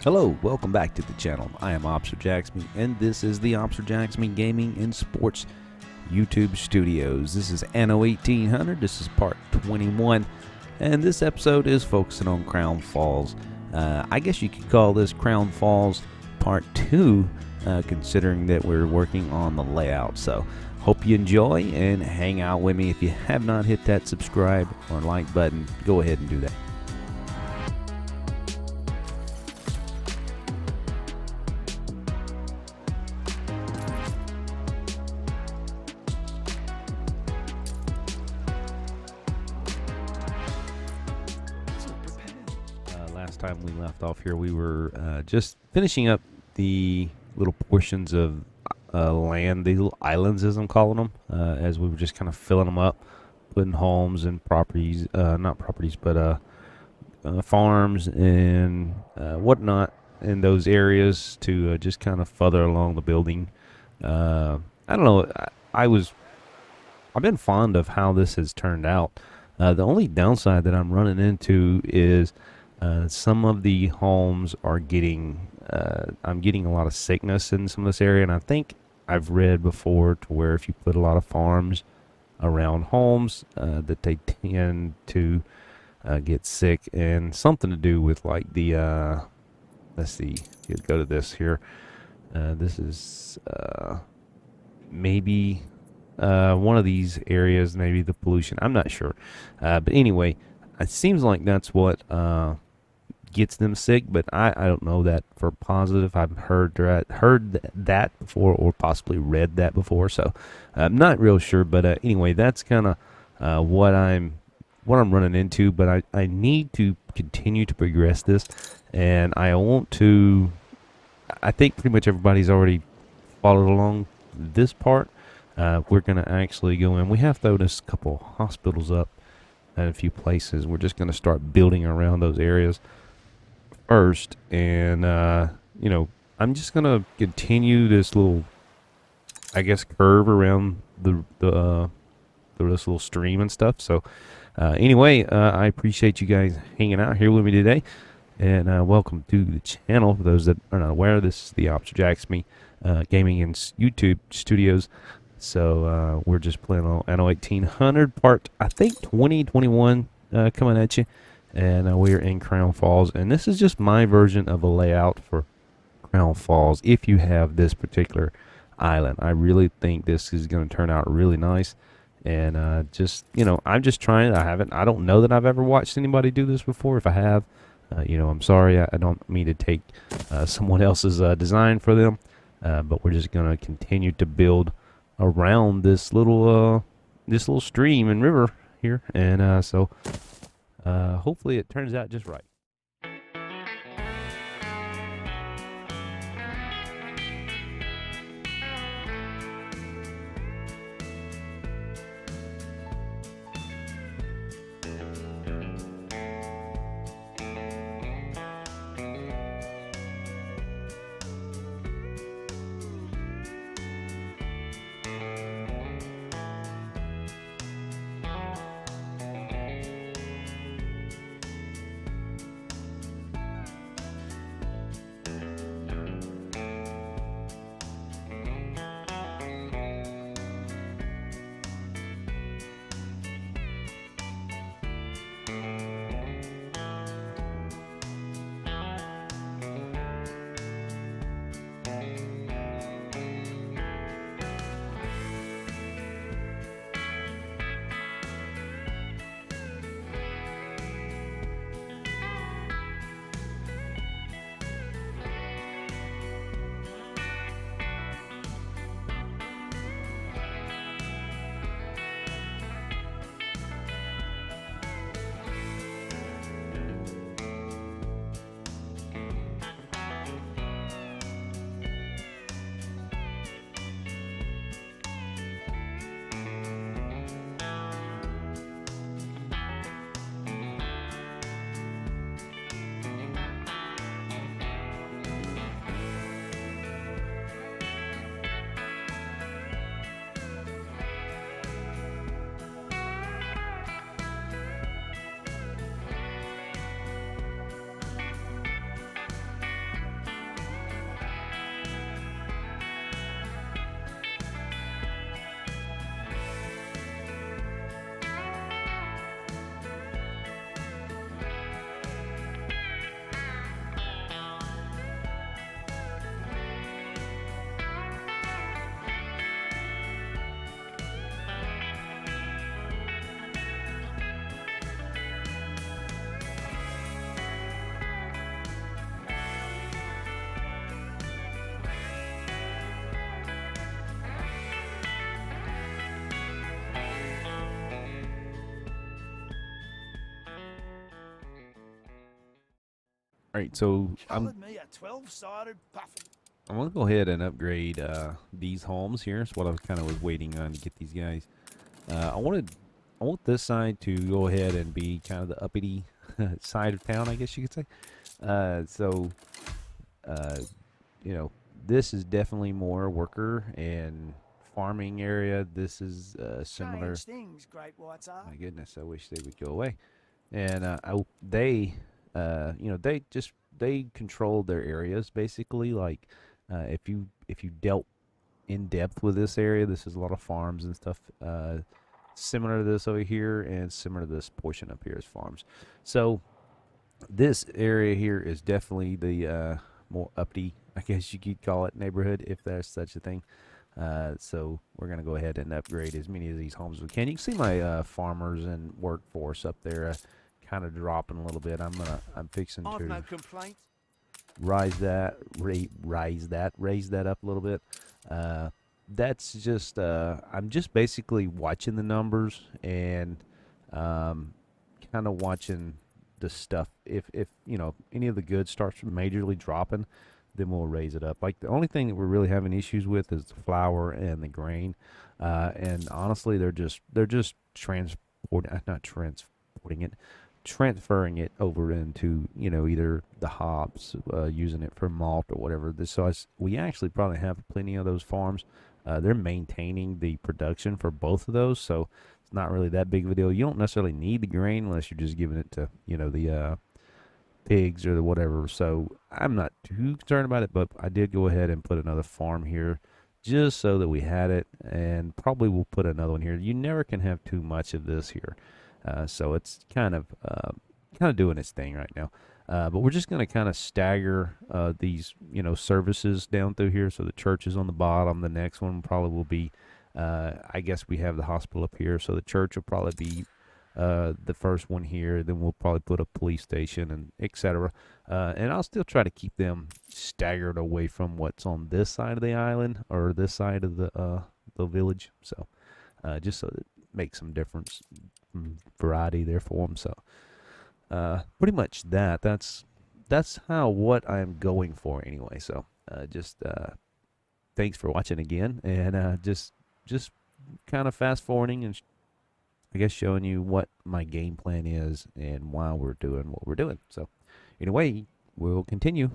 Hello, welcome back to the channel. I am Officer Jacksme, and this is the Officer Jacksme Gaming and Sports YouTube Studios. This is ANNO 1800. This is part 21, and this episode is focusing on Crown Falls. I guess you could call this Crown Falls Part 2, considering that we're working on the layout. So, hope you enjoy and hang out with me. If you have not hit that subscribe or like button, go ahead and do that. Last time we left off here, we were just finishing up the little portions of land, the little islands as I'm calling them, as we were just kind of filling them up, putting homes and properties, not properties, but farms and whatnot in those areas to just kind of further along the building. I don't know. I've been fond of how this has turned out. The only downside that I'm running into is some of the homes are I'm getting a lot of sickness in some of this area, and I think I've read before to where if you put a lot of farms around homes, that they tend to get sick, and something to do with like the, let's see, go to this here. This is maybe one of these areas, maybe the pollution. I'm not sure. But anyway, it seems like that's what gets them sick, but I don't know that for positive. I've heard that before, or possibly read that before, so I'm not real sure. But anyway, that's kind of what I'm running into. But I need to continue to progress this, and I want to. I think pretty much everybody's already followed along this part. We're going to actually go in. We have thrown a couple hospitals up at a few places. We're just going to start building around those areas first, and I'm just gonna continue this little, I guess, curve around this little stream and stuff. So anyway, I appreciate you guys hanging out here with me today, and welcome to the channel. For those that are not aware, this is the Officer Jacksme Gaming and YouTube Studios. So we're just playing on ANNO 1800 part, I think, 2021 coming at you. And we're in Crown Falls, and this is just my version of a layout for Crown Falls. If you have this particular island, I really think this is going to turn out really nice. And I'm just trying. I don't know that I've ever watched anybody do this before. If I have, I'm sorry. I don't mean to take someone else's design for them, but we're just going to continue to build around this little stream and river here, and so. Hopefully it turns out just right. right, so Coloured me a 12-sided puffin. I'm gonna go ahead and upgrade these homes here. That's what I kind of was waiting on to get these guys. I want this side to go ahead and be kind of the uppity side of town, I guess you could say. So, uh, you know, this is definitely more worker and farming area. This is similar. Strange things great whites are. My goodness, I wish they would go away. And they controlled their areas basically. Like, if you dealt in depth with this area, this is a lot of farms and stuff. Similar to this over here, and similar to this portion up here is farms. So this area here is definitely the more uppity, I guess you could call it, neighborhood, if there's such a thing. So we're gonna go ahead and upgrade as many of these homes as we can. You can see my farmers and workforce up there kind of dropping a little bit. I'm fixing I've to no complaints. raise that up a little bit. That's just I'm just basically watching the numbers and kind of watching the stuff. If any of the goods starts majorly dropping, then we'll raise it up. Like, the only thing that we're really having issues with is the flour and the grain. And honestly, they're just transferring it over into either the hops, using it for malt or whatever. We actually probably have plenty of those farms. They're maintaining the production for both of those, so it's not really that big of a deal. You don't necessarily need the grain unless you're just giving it to the pigs or the whatever. So I'm not too concerned about it, but I did go ahead and put another farm here just so that we had it, and probably we'll put another one here. You never can have too much of this here. So it's kind of doing its thing right now. But we're just going to kind of stagger these, services down through here. So the church is on the bottom. The next one probably will be, I guess we have the hospital up here. So the church will probably be the first one here. Then we'll probably put a police station and etc. And I'll still try to keep them staggered away from what's on this side of the island or this side of the village. So just so that it makes some difference, variety there for them. So pretty much that's what I'm going for anyway. So thanks for watching again, and just kind of fast forwarding and I guess showing you what my game plan is and why we're doing what we're doing. So anyway, we'll continue.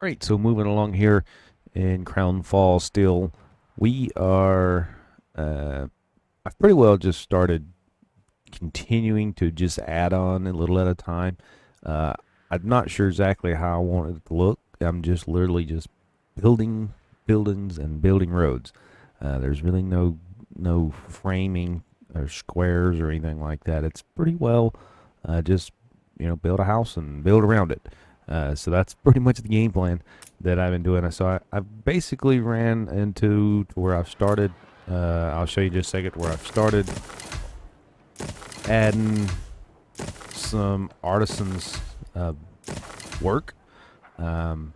Right, so moving along here in Crown Falls still, we are, I've pretty well just started continuing to just add on a little at a time. Uh, I'm not sure exactly how I want it to look. I'm just literally just building buildings and building roads. There's really no framing or squares or anything like that. It's pretty well just build a house and build around it. So that's pretty much the game plan that I've been doing. So I basically ran into to where I've started. I'll show you just a second where I've started adding some artisans work. Um,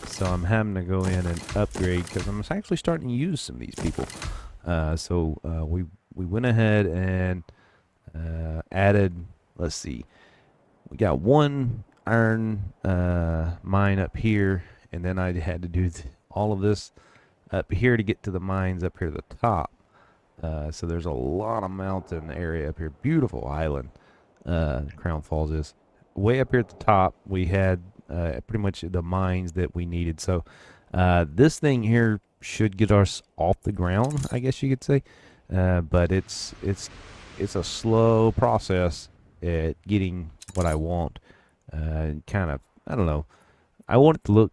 so I'm having to go in and upgrade because I'm actually starting to use some of these people. We went ahead and added. Let's see, we got one iron mine up here, and then I had to do all of this up here to get to the mines up here at the top. So there's a lot of mountain area up here. Beautiful island. Crown Falls is way up here at the top. We had pretty much the mines that we needed. So this thing here should get us off the ground, I guess you could say. But it's a slow process at getting what I want. Kind of, I don't know. I want it to look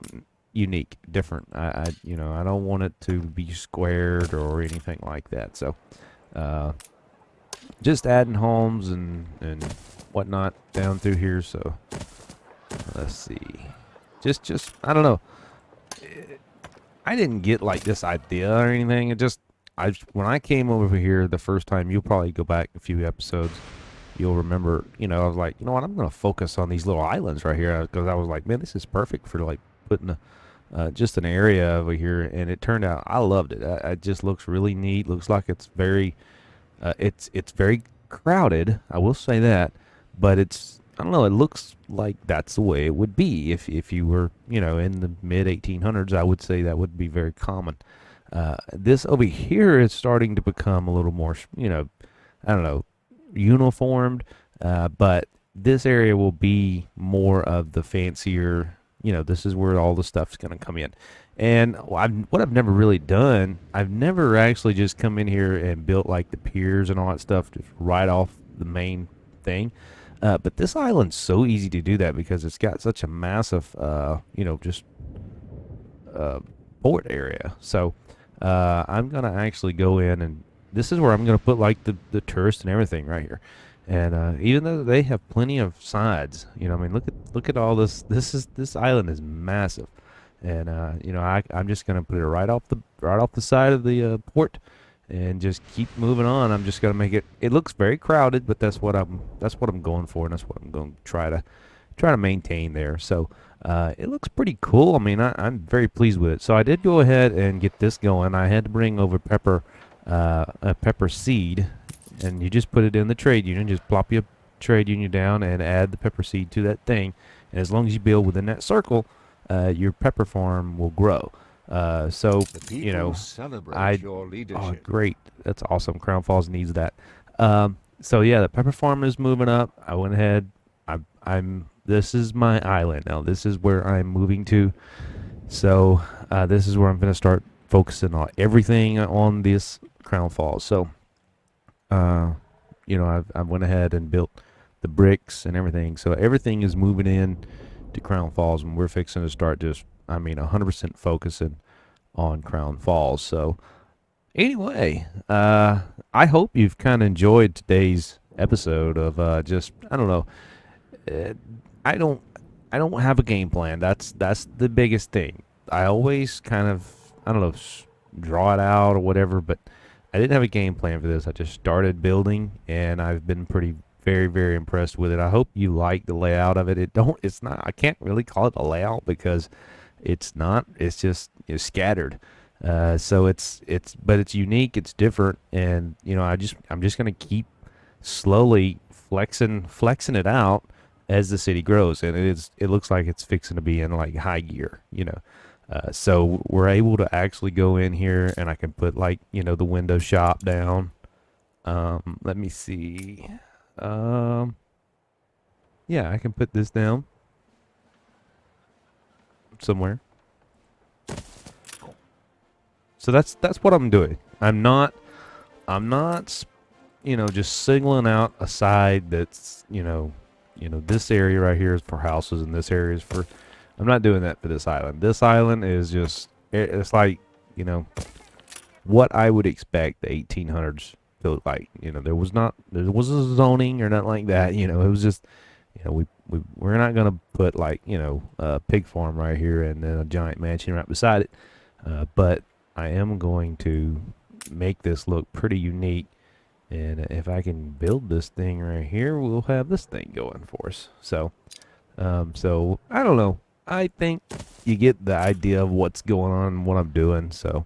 unique, different. I don't want it to be squared or anything like that. So, just adding homes and whatnot down through here. So, let's see. Just I don't know. I didn't get like this idea or anything. When I came over here the first time, you'll probably go back a few episodes. You'll remember, I was like, you know what, I'm going to focus on these little islands right here because I was like, man, this is perfect for like putting just an area over here. And it turned out I loved it. It just looks really neat. Looks like it's very, it's very crowded. I will say that, but I don't know. It looks like that's the way it would be if you were, in the mid 1800s. I would say that would be very common. This over here is starting to become a little more, I don't know, uniformed, but this area will be more of the fancier. This is where all the stuff's going to come in. And what I've never really done, I've never actually just come in here and built like the piers and all that stuff just right off the main thing. But this island's so easy to do that because it's got such a massive, just port area. So I'm going to actually go in, and this is where I'm going to put like the tourists and everything right here. And even though they have plenty of sides, I mean, look at all this. This island is massive, and I'm just going to put it right off the side of the port, and just keep moving on. I'm just going to make it. It looks very crowded, but that's what I'm going for, and that's what I'm going to try to maintain there. So it looks pretty cool. I mean, I'm very pleased with it. So I did go ahead and get this going. I had to bring over a pepper seed, and you just put it in the trade union. Just plop your trade union down and add the pepper seed to that thing. And as long as you build within that circle, your pepper farm will grow. So celebrate your leadership. Oh, great! That's awesome. Crown Falls needs that. So yeah, the pepper farm is moving up. I went ahead. This is my island now. This is where I'm moving to. So this is where I'm going to start focusing on everything on this Crown Falls. So, I went ahead and built the bricks and everything. So everything is moving in to Crown Falls, and we're fixing to start 100% focusing on Crown Falls. So anyway, I hope you've kind of enjoyed today's episode of I don't know. I don't have a game plan. That's the biggest thing. I always kind of, I don't know, draw it out or whatever, but I didn't have a game plan for this. I just started building, and I've been very, very impressed with it. I hope you like the layout of it. It's not, I can't really call it a layout because it's not, it's just scattered. So but it's unique, it's different, and I'm just going to keep slowly flexing it out as the city grows, and it looks like it's fixing to be in like high gear. So we're able to actually go in here, and I can put like the window shop down. Let me see. Yeah, I can put this down. somewhere. So that's what I'm doing. I'm not just singling out a side that's, this area right here is for houses and this area is for, I'm not doing that for this island. This island is just, it's like, what I would expect the 1800s to look like. There wasn't a zoning or nothing like that. It was just, we're not going to put like, a pig farm right here and then a giant mansion right beside it. But I am going to make this look pretty unique. And if I can build this thing right here, we'll have this thing going for us. So I don't know. I think you get the idea of what's going on and what I'm doing. So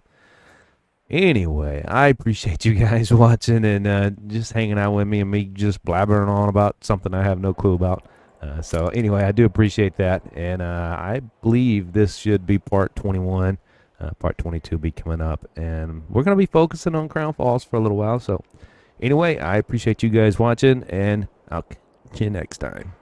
anyway, I appreciate you guys watching and just hanging out with me and me just blabbering on about something I have no clue about. So anyway, I do appreciate that. And I believe this should be part 21. Part 22 will be coming up. And we're going to be focusing on Crown Falls for a little while. So anyway, I appreciate you guys watching, and I'll catch you next time.